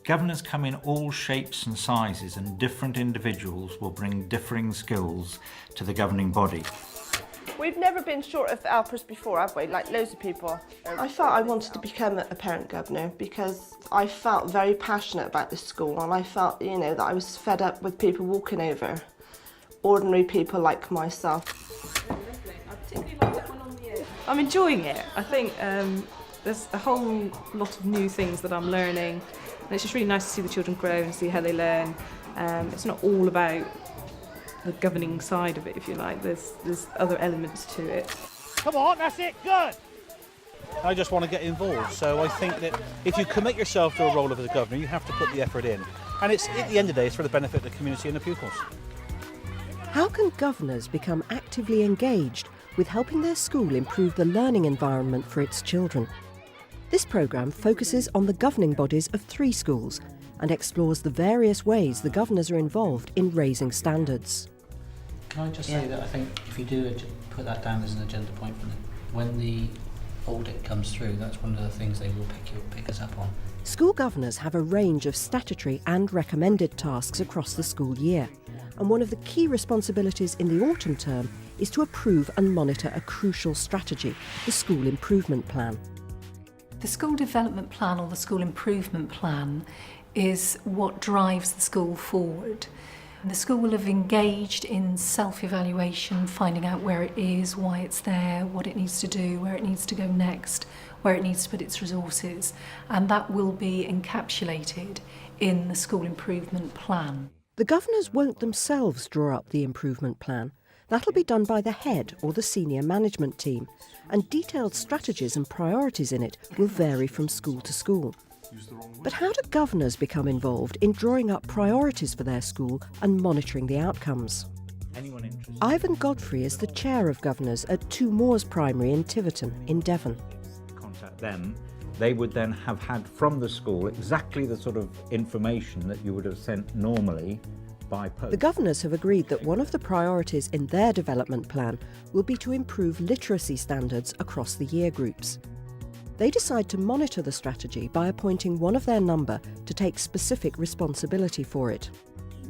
Governors come in all shapes and sizes, and different individuals will bring differing skills to the governing body. We've never been short of helpers before, have we? Like loads of people. I felt I wanted to become a parent governor because I felt very passionate about the school, and I felt, that I was fed up with people walking over ordinary people like myself. I'm enjoying it. I think there's a whole lot of new things that I'm learning, and it's just really nice to see the children grow and see how they learn. It's not all about the governing side of it, if you like. There's other elements to it. Come on, that's it, good! I just want to get involved, so I think that if you commit yourself to a role of as a governor, you have to put the effort in. And it's, at the end of the day, it's for the benefit of the community and the pupils. How can governors become actively engaged with helping their school improve the learning environment for its children? This programme focuses on the governing bodies of 3 schools and explores the various ways the governors are involved in raising standards. Can I just say that I think if you do put that down as an agenda point, when the audit comes through, that's one of the things they will pick us up on. School governors have a range of statutory and recommended tasks across the school year, and one of the key responsibilities in the autumn term is to approve and monitor a crucial strategy, the School Improvement Plan. The School Development Plan, or the School Improvement Plan, is what drives the school forward. The school will have engaged in self-evaluation, finding out where it is, why it's there, what it needs to do, where it needs to go next, where it needs to put its resources, and that will be encapsulated in the School Improvement Plan. The governors won't themselves draw up the improvement plan. That'll be done by the head or the senior management team, and detailed strategies and priorities in it will vary from school to school. But how do governors become involved in drawing up priorities for their school and monitoring the outcomes? Ivan Godfrey is the chair of governors at Two Moors Primary in Tiverton in Devon. Contact them. They would then have had from the school exactly the sort of information that you would have sent normally by post. The governors have agreed that one of the priorities in their development plan will be to improve literacy standards across the year groups. They decide to monitor the strategy by appointing one of their number to take specific responsibility for it.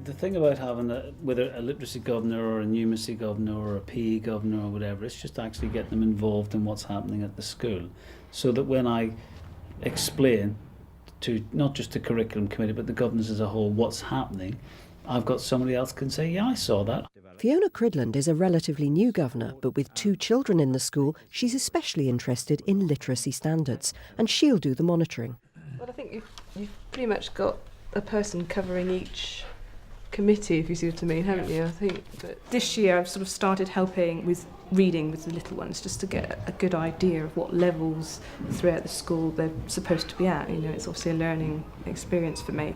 The thing about having whether a literacy governor or a numeracy governor or a PE governor or whatever, it's just actually getting them involved in what's happening at the school, so that when I explain to not just the curriculum committee but the governors as a whole what's happening, I've got somebody else can say, yeah, I saw that. Fiona Cridland is a relatively new governor, but with 2 children in the school, she's especially interested in literacy standards, and she'll do the monitoring. Well, I think you've pretty much got a person covering each committee, if you see what I mean, haven't you? I think that this year I've sort of started helping with reading with the little ones, just to get a good idea of what levels throughout the school they're supposed to be at. It's obviously a learning experience for me.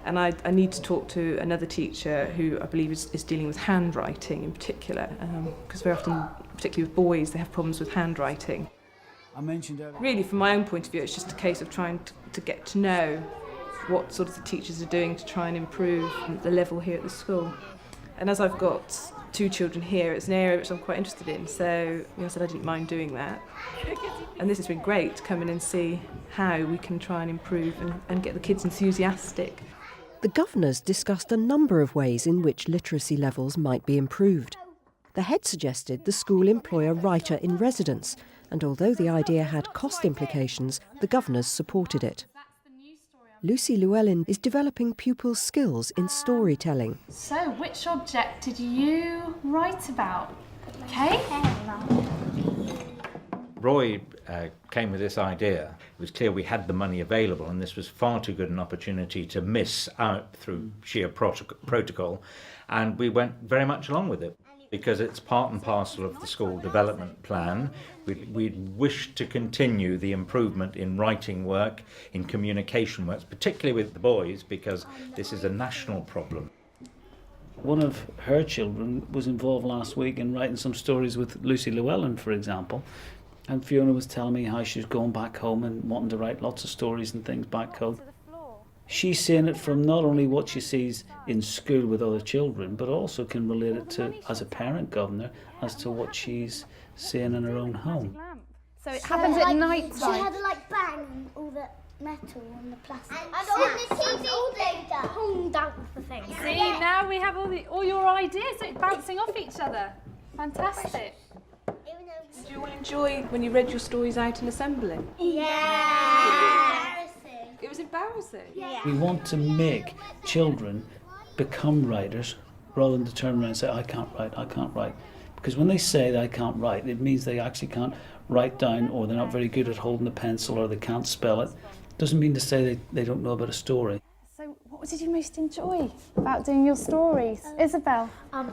And I need to talk to another teacher who I believe is dealing with handwriting in particular, because very often, particularly with boys, they have problems with handwriting. I mentioned earlier. Really, from my own point of view, it's just a case of trying to get to know what sort of the teachers are doing to try and improve the level here at the school. And as I've got 2 children here, it's an area which I'm quite interested in, so I said I didn't mind doing that. And this has been great to come in and see how we can try and improve and get the kids enthusiastic. The governors discussed a number of ways in which literacy levels might be improved. The head suggested the school employ a writer in residence, and although the idea had cost implications, the governors supported it. Lucy Llewellyn is developing pupils' skills in storytelling. So, which object did you write about? Okay? Roy came with this idea. It was clear we had the money available, and this was far too good an opportunity to miss out through sheer protocol, and we went very much along with it because it's part and parcel of the school development plan. We wish to continue the improvement in writing work, in communication work, particularly with the boys, because this is a national problem. One of her children was involved last week in writing some stories with Lucy Llewellyn, for example. And Fiona was telling me how she's going back home and wanting to write lots of stories and things back home. She's seeing it from not only what she sees in school with other children, but also can relate it to, as a parent governor, as to what she's seeing in her own home. So it happens at night time. She had to bang all the metal and the plastic. And all the teams all data hung down the thing. See, now we have all your ideas bouncing off each other. Fantastic. Did you all enjoy when you read your stories out in assembly? Yeah. It was embarrassing. Yeah. We want to make children become writers rather than to turn around and say, I can't write, I can't write. Because when they say that I can't write, it means they actually can't write down, or they're not very good at holding the pencil, or they can't spell it. Doesn't mean to say they don't know about a story. So what did you most enjoy about doing your stories? Isabel? I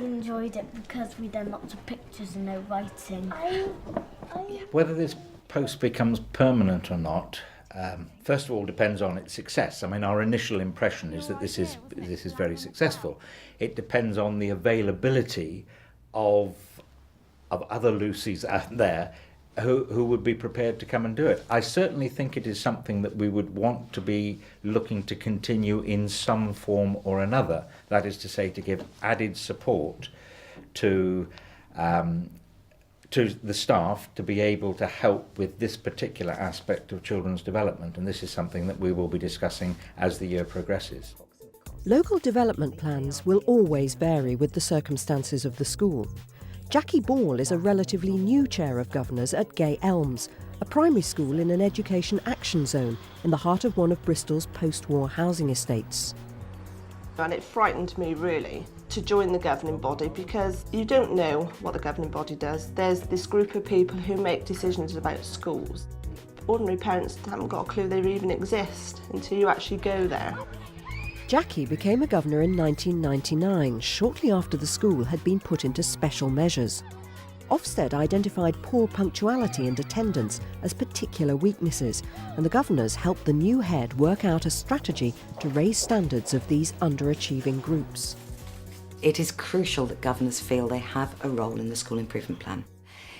enjoyed it because we done lots of pictures and no writing. Whether this post becomes permanent or not, first of all, depends on its success. I mean, our initial impression is that this is very successful. It depends on the availability of other Lucys out there who would be prepared to come and do it. I certainly think it is something that we would want to be looking to continue in some form or another. That is to say, to give added support to the staff to be able to help with this particular aspect of children's development, and this is something that we will be discussing as the year progresses. Local development plans will always vary with the circumstances of the school. Jackie Ball is a relatively new chair of governors at Gay Elms, a primary school in an education action zone in the heart of one of Bristol's post-war housing estates. And it frightened me really to join the governing body because you don't know what the governing body does. There's this group of people who make decisions about schools. Ordinary parents haven't got a clue they even exist until you actually go there. Jackie became a governor in 1999, shortly after the school had been put into special measures. Ofsted identified poor punctuality and attendance as particular weaknesses, and the governors helped the new head work out a strategy to raise standards of these underachieving groups. It is crucial that governors feel they have a role in the school improvement plan.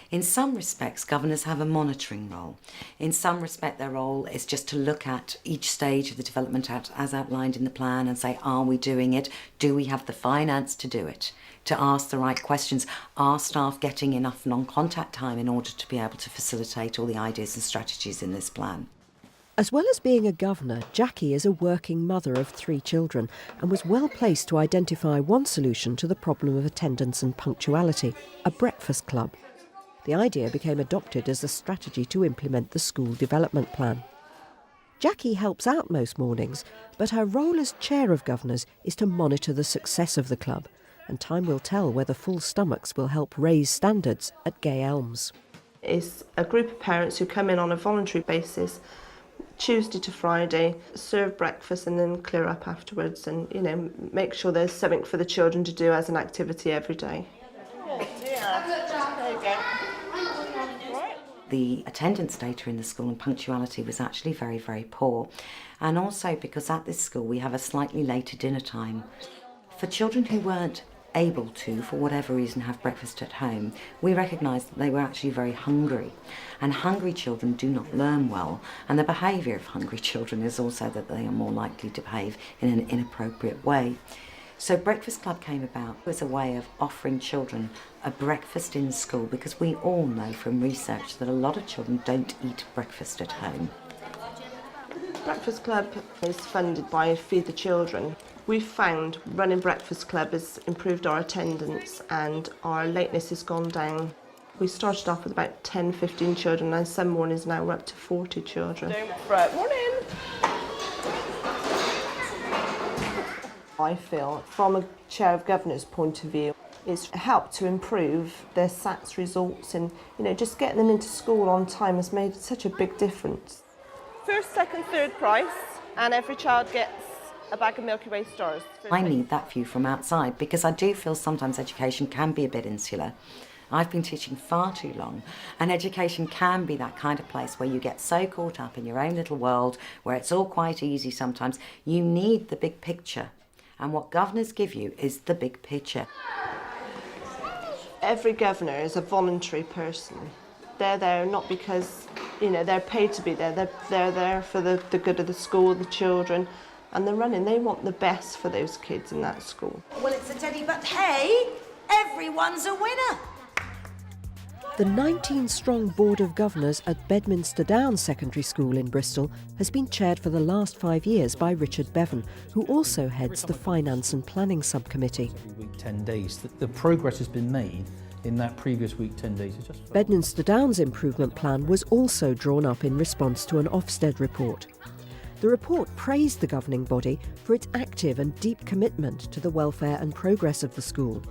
In some respects, governors have a monitoring role. In some respect, their role is just to look at each stage of the development as outlined in the plan and say, are we doing it? Do we have the finance to do it? To ask the right questions. Are staff getting enough non-contact time in order to be able to facilitate all the ideas and strategies in this plan? As well as being a governor, Jackie is a working mother of 3 children and was well placed to identify one solution to the problem of attendance and punctuality, a breakfast club. The idea became adopted as a strategy to implement the school development plan. Jackie helps out most mornings, but her role as chair of governors is to monitor the success of the club, and time will tell whether full stomachs will help raise standards at Gay Elms. It's a group of parents who come in on a voluntary basis, Tuesday to Friday, serve breakfast and then clear up afterwards, and make sure there's something for the children to do as an activity every day. Oh dear. There you go. The attendance data in the school and punctuality was actually very, very poor. And also because at this school we have a slightly later dinner time. For children who weren't able to, for whatever reason, have breakfast at home, we recognised that they were actually very hungry. And hungry children do not learn well. And the behaviour of hungry children is also that they are more likely to behave in an inappropriate way. So Breakfast Club came about as a way of offering children a breakfast in school, because we all know from research that a lot of children don't eat breakfast at home. Breakfast Club is funded by Feed the Children. We've found running Breakfast Club has improved our attendance and our lateness has gone down. We started off with about 10-15 children, and some mornings now we're up to 40 children. Right, morning. I feel, from a chair of governors point of view, it's helped to improve their SATs results, and just getting them into school on time has made such a big difference. First, second, third price, and every child gets a bag of Milky Way stars. I need that view from outside, because I do feel sometimes education can be a bit insular. I've been teaching far too long, and education can be that kind of place where you get so caught up in your own little world, where it's all quite easy sometimes. You need the big picture. And what governors give you is the big picture. Every governor is a voluntary person. They're there not because, they're paid to be there. They're there for the good of the school, the children, and they want the best for those kids in that school. Well, it's a teddy, but hey, everyone's a winner. The 19-strong Board of Governors at Bedminster Downs Secondary School in Bristol has been chaired for the last 5 years by Richard Bevan, who also heads the Finance and Planning Subcommittee. Every week, 10 days. The progress has been made in that previous week, 10 days. It's just Bedminster Downs improvement plan was also drawn up in response to an Ofsted report. The report praised the governing body for its active and deep commitment to the welfare and progress of the school.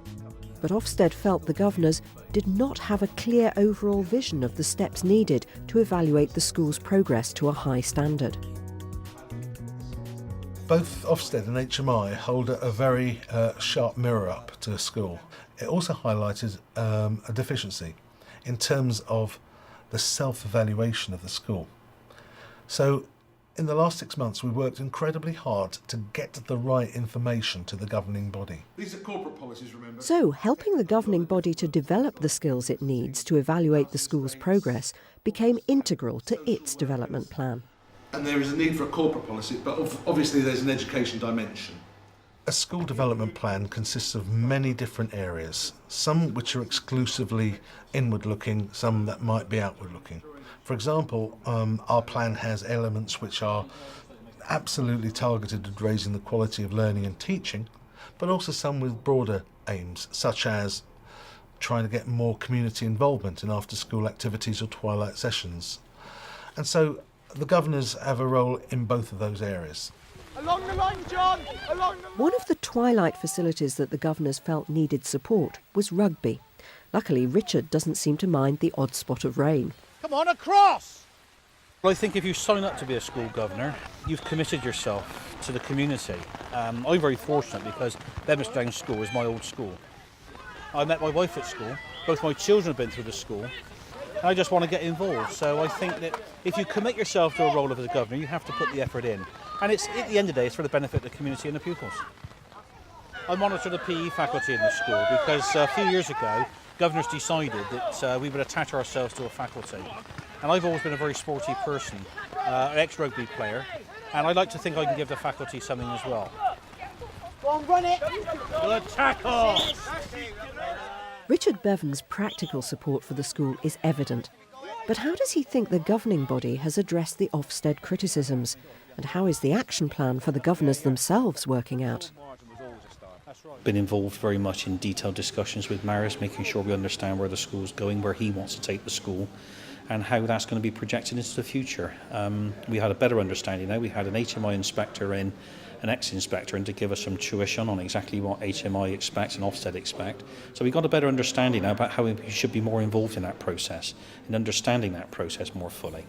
But Ofsted felt the governors did not have a clear overall vision of the steps needed to evaluate the school's progress to a high standard. Both Ofsted and HMI hold a very sharp mirror up to the school. It also highlighted a deficiency in terms of the self-evaluation of the school. So in the last 6 months, we worked incredibly hard to get the right information to the governing body. These are corporate policies, remember? So, helping the governing body to develop the skills it needs to evaluate the school's progress became integral to its development plan. And there is a need for a corporate policy, but obviously there's an education dimension. A school development plan consists of many different areas, some which are exclusively inward-looking, some that might be outward-looking. For example, our plan has elements which are absolutely targeted at raising the quality of learning and teaching, but also some with broader aims, such as trying to get more community involvement in after-school activities or twilight sessions. And so the governors have a role in both of those areas. Along the line, John! Along the line! One of the twilight facilities that the governors felt needed support was rugby. Luckily, Richard doesn't seem to mind the odd spot of rain. Come on, across! Well, I think if you sign up to be a school governor, you've committed yourself to the community. I'm very fortunate because Bedminster Downs School is my old school. I met my wife at school, both my children have been through the school, and I just want to get involved. So I think that if you commit yourself to a role of a governor, you have to put the effort in. And it's, at the end of the day, it's for the benefit of the community and the pupils. I monitor the PE faculty in the school because a few years ago, governors decided that we would attach ourselves to a faculty. And I've always been a very sporty person, an ex-rugby player, and I'd like to think I can give the faculty something as well. Go on, run it! Good tackle! Richard Bevan's practical support for the school is evident. But how does he think the governing body has addressed the Ofsted criticisms? And how is the action plan for the governors themselves working out? Been involved very much in detailed discussions with Maris, making sure we understand where the school's going, where he wants to take the school, and how that's going to be projected into the future. We had a better understanding now. We had an HMI inspector in, an ex-inspector, and to give us some tuition on exactly what HMI expects and Ofsted expect. So we got a better understanding now about how we should be more involved in that process, and understanding that process more fully.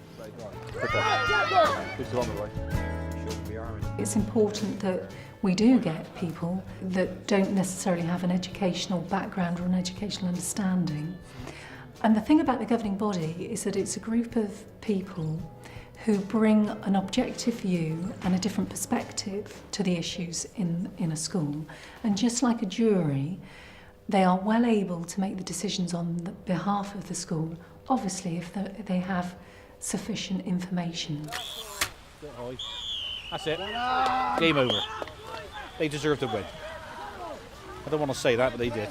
It's important that we do get people that don't necessarily have an educational background or an educational understanding. And the thing about the governing body is that it's a group of people who bring an objective view and a different perspective to the issues in a school. And just like a jury, they are well able to make the decisions on the behalf of the school, obviously if they have sufficient information. That's it. Game over. They deserve to win. I don't want to say that, but they did.